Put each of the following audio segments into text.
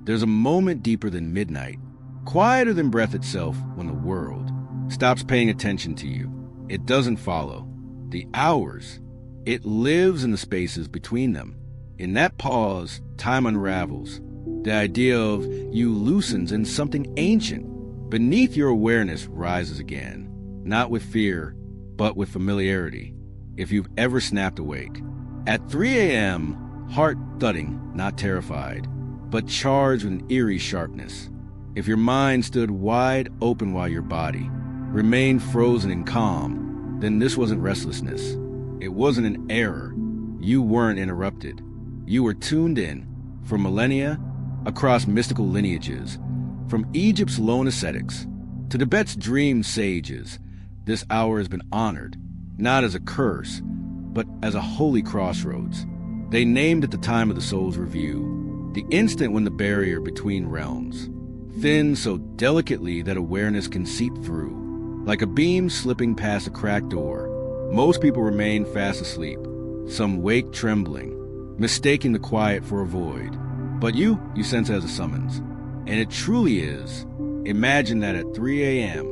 There's a moment deeper than midnight, quieter than breath itself, when the world stops paying attention to you. It doesn't follow the hours. It lives in the spaces between them. In that pause, time unravels. The idea of you loosens and something ancient beneath your awareness rises again, not with fear, but with familiarity. If you've ever snapped awake at 3 a.m., heart thudding, not terrified, but charged with an eerie sharpness. If your mind stood wide open while your body remained frozen in calm, then this wasn't restlessness. It wasn't an error. You weren't interrupted. You were tuned in. For millennia, across mystical lineages, from Egypt's lone ascetics to Tibet's dream sages, this hour has been honored, not as a curse, but as a holy crossroads. They named it the time of the soul's review, the instant when the barrier between realms thins so delicately that awareness can seep through. Like a beam slipping past a cracked door, most people remain fast asleep, some wake trembling, mistaking the quiet for a void. But you sense it as a summons. And it truly is. Imagine that at 3 a.m.,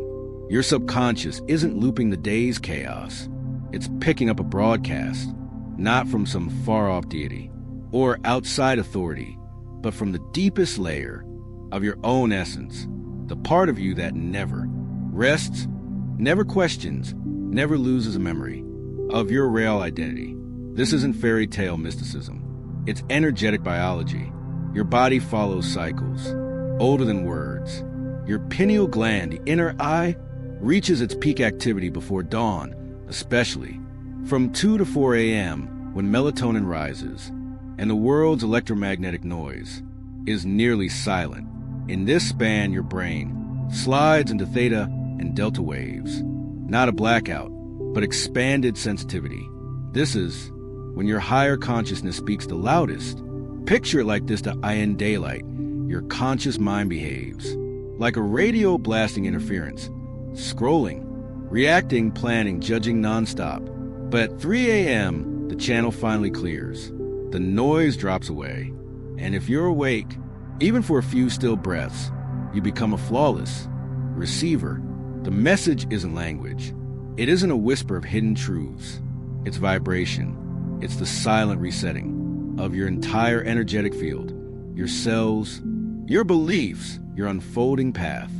your subconscious isn't looping the day's chaos. It's picking up a broadcast, not from some far-off deity or outside authority, but from the deepest layer of your own essence, the part of you that never rests, never questions, never loses a memory of your real identity. This isn't fairy tale mysticism. It's energetic biology. Your body follows cycles, older than words. Your pineal gland, the inner eye, reaches its peak activity before dawn, especially from 2 to 4 a.m. when melatonin rises and the world's electromagnetic noise is nearly silent. In this span, your brain slides into theta and delta waves, not a blackout, but expanded sensitivity. This is when your higher consciousness speaks the loudest. Picture it like this to in daylight. Your conscious mind behaves like a radio blasting interference, scrolling, reacting, planning, judging nonstop. But at 3 a.m., the channel finally clears. The noise drops away. And if you're awake, even for a few still breaths, you become a flawless receiver. The message isn't language. It isn't a whisper of hidden truths. It's vibration. It's the silent resetting of your entire energetic field, your cells, your beliefs, your unfolding path.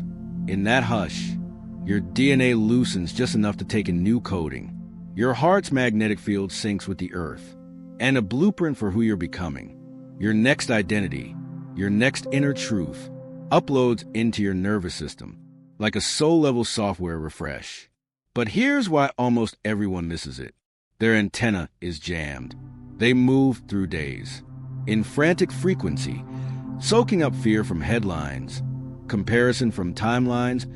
In that hush, your DNA loosens just enough to take a new coding. Your heart's magnetic field syncs with the earth, and a blueprint for who you're becoming. Your next identity, your next inner truth, uploads into your nervous system like a soul-level software refresh. But here's why almost everyone misses it. Their antenna is jammed. They move through days in frantic frequency, soaking up fear from headlines, comparison from timelines,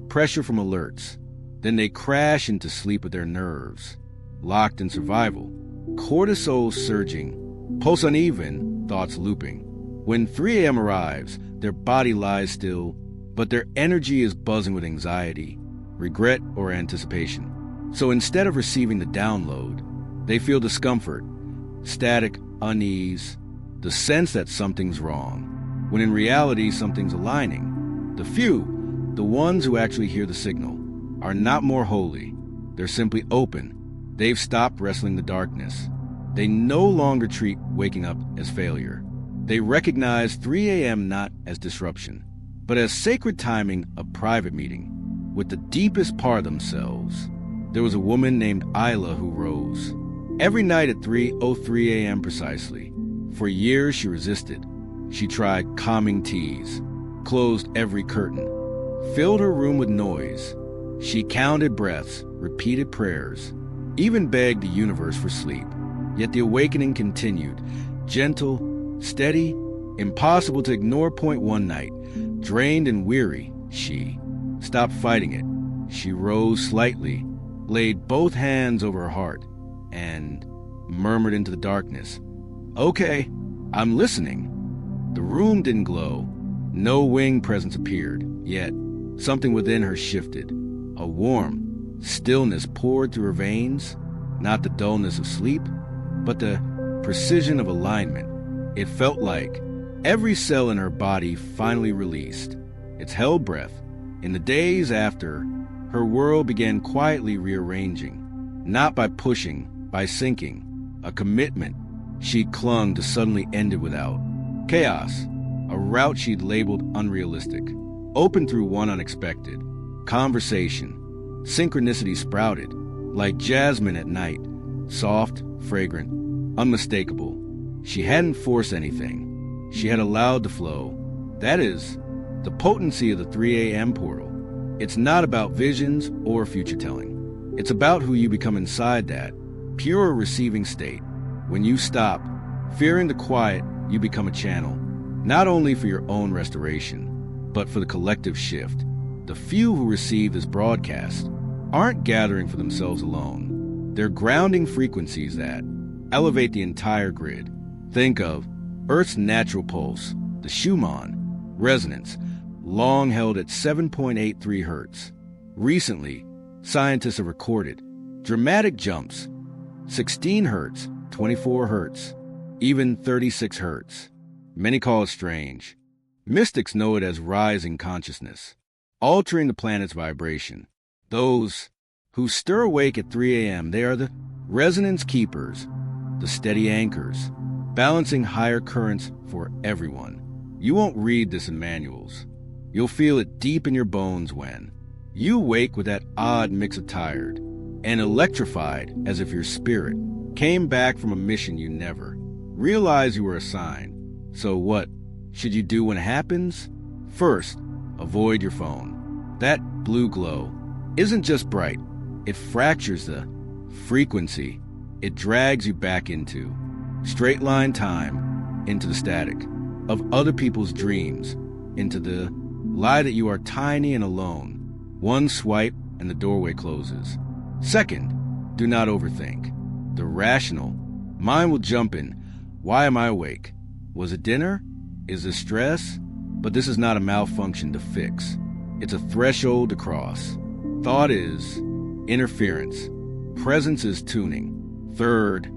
pressure from alerts. Then they crash into sleep with their nerves locked in survival, cortisol surging, pulse uneven, thoughts looping. When 3 a.m. arrives, their body lies still, but their energy is buzzing with anxiety, regret, or anticipation. So instead of receiving the download, they feel discomfort, static unease, the sense that something's wrong, when in reality something's aligning. The few, the ones who actually hear the signal, are not more holy. They're simply open. They've stopped wrestling the darkness. They no longer treat waking up as failure. They recognize 3 a.m. not as disruption, but as sacred timing, a private meeting with the deepest part of themselves. There was a woman named Isla who rose every night at 3:03 a.m. precisely. For years she resisted. She tried calming teas, closed every curtain, filled her room with noise. She counted breaths, repeated prayers, even begged the universe for sleep. Yet the awakening continued, gentle, steady, impossible to ignore. Point one night, drained and weary, she stopped fighting it. She rose slightly, laid both hands over her heart, and murmured into the darkness, "Okay, I'm listening." The room didn't glow. No winged presence appeared, yet something within her shifted. A warm stillness poured through her veins, not the dullness of sleep, but the precision of alignment. It felt like Every cell in her body finally released its held breath. In the days after, her world began quietly rearranging, not by pushing, by sinking. A commitment she'd clung to suddenly ended without. Chaos, a route she'd labeled unrealistic, opened through one unexpected. Conversation, synchronicity sprouted, like jasmine at night, soft, fragrant, unmistakable. She hadn't forced anything. She had allowed the flow. That is, the potency of the 3 a.m. portal. It's not about visions or future-telling. It's about who you become inside that pure receiving state. When you stop fearing the quiet, you become a channel, not only for your own restoration, but for the collective shift. The few who receive this broadcast aren't gathering for themselves alone. They're grounding frequencies that elevate the entire grid. Think of Earth's natural pulse, the Schumann resonance, long held at 7.83 hertz. Recently, scientists have recorded dramatic jumps, 16 hertz, 24 hertz, even 36 hertz. Many call it strange. Mystics know it as rising consciousness, altering the planet's vibration. Those who stir awake at 3 a.m., they are the resonance keepers, the steady anchors, balancing higher currents for everyone. You won't read this in manuals. You'll feel it deep in your bones when you wake with that odd mix of tired and electrified, as if your spirit came back from a mission you never realized you were assigned. So what should you do when it happens? First, avoid your phone. That blue glow isn't just bright. It fractures the frequency. It drags you back into straight line time, into the static of other people's dreams, into the lie that you are tiny and alone. One swipe and the doorway closes. Second, do not overthink. The rational mind will jump in. Why am I awake? Was it dinner? Is it stress? But this is not a malfunction to fix. It's a threshold to cross. Thought is interference. Presence is tuning. Third,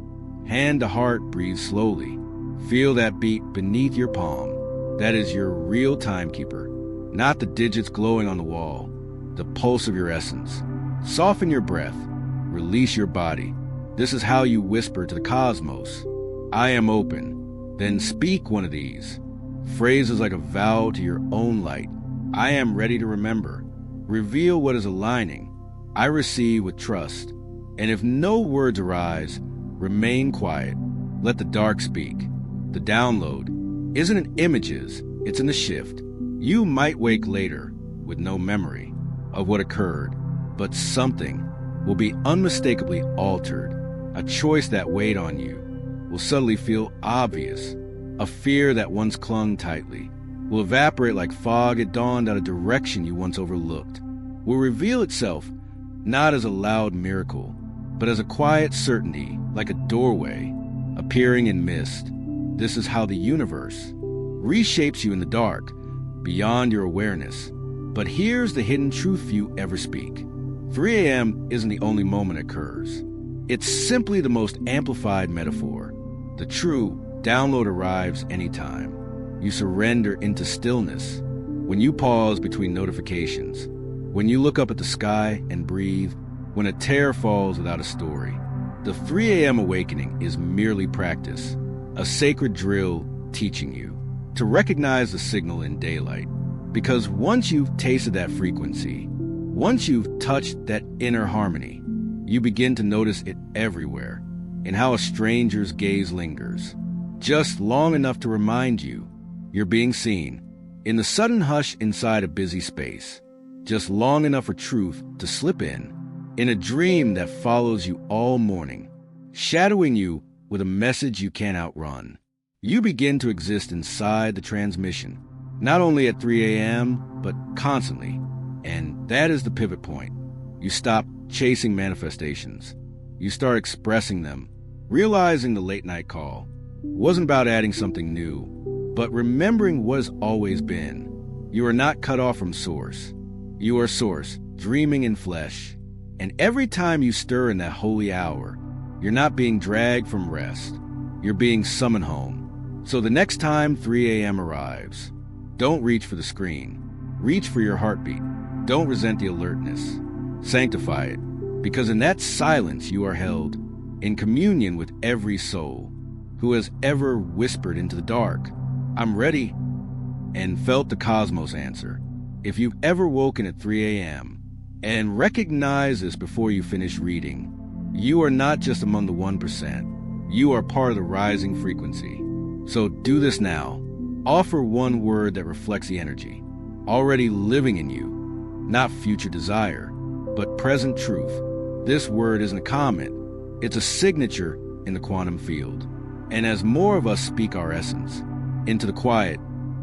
hand to heart, breathe slowly. Feel that beat beneath your palm. That is your real timekeeper, not the digits glowing on the wall, the pulse of your essence. Soften your breath. Release your body. This is how you whisper to the cosmos. I am open. Then speak one of these phrases like a vow to your own light. I am ready to remember. Reveal what is aligning. I receive with trust. And if no words arise, remain quiet. Let the dark speak. The download isn't in images, it's in the shift. You might wake later with no memory of what occurred, but something will be unmistakably altered. A choice that weighed on you will suddenly feel obvious. A fear that once clung tightly will evaporate like fog at dawn at a direction you once overlooked. Will reveal itself not as a loud miracle, but as a quiet certainty, like a doorway appearing in mist. This is how the universe reshapes you in the dark, beyond your awareness. But here's the hidden truth few ever speak. 3 a.m. isn't the only moment it occurs. It's simply the most amplified metaphor. The true download arrives anytime you surrender into stillness, when you pause between notifications, when you look up at the sky and breathe, when a tear falls without a story. The 3 a.m. awakening is merely practice, a sacred drill teaching you to recognize the signal in daylight. Because once you've tasted that frequency, once you've touched that inner harmony, you begin to notice it everywhere, in how a stranger's gaze lingers, just long enough to remind you you're being seen, in the sudden hush inside a busy space, just long enough for truth to slip in a dream that follows you all morning, shadowing you with a message you can't outrun. You begin to exist inside the transmission, not only at 3 a.m., but constantly. And that is the pivot point. You stop chasing manifestations. You start expressing them, realizing the late night call wasn't about adding something new, but remembering what has always been. You are not cut off from source. You are source, dreaming in flesh. And every time you stir in that holy hour, you're not being dragged from rest. You're being summoned home. So the next time 3 a.m. arrives, don't reach for the screen. Reach for your heartbeat. Don't resent the alertness. Sanctify it, because in that silence you are held in communion with every soul who has ever whispered into the dark, "I'm ready," and felt the cosmos answer. If you've ever woken at 3 a.m. and recognize this before you finish reading, you are not just among the 1%. You are part of the rising frequency. So do this now. Offer one word that reflects the energy already living in you, not future desire, but present truth. This word isn't a comment. It's a signature in the quantum field. And as more of us speak our essence into the quiet,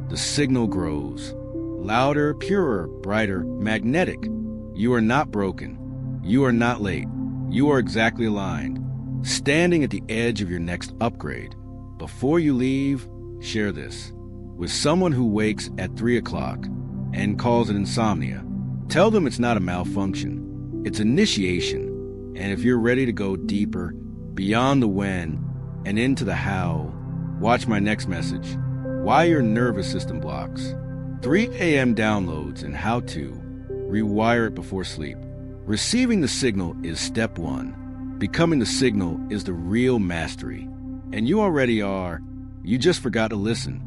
the signal grows. Louder, purer, brighter, magnetic. You are not broken. You are not late. You are exactly aligned, standing at the edge of your next upgrade. Before you leave, share this with someone who wakes at 3 o'clock and calls it insomnia. Tell them it's not a malfunction. It's initiation. And if you're ready to go deeper, beyond the when, and into the how, watch my next message, Why Your Nervous System Blocks. 3 a.m. downloads and how to rewire it before sleep. Receiving the signal is step one. Becoming the signal is the real mastery. And you already are. You just forgot to listen.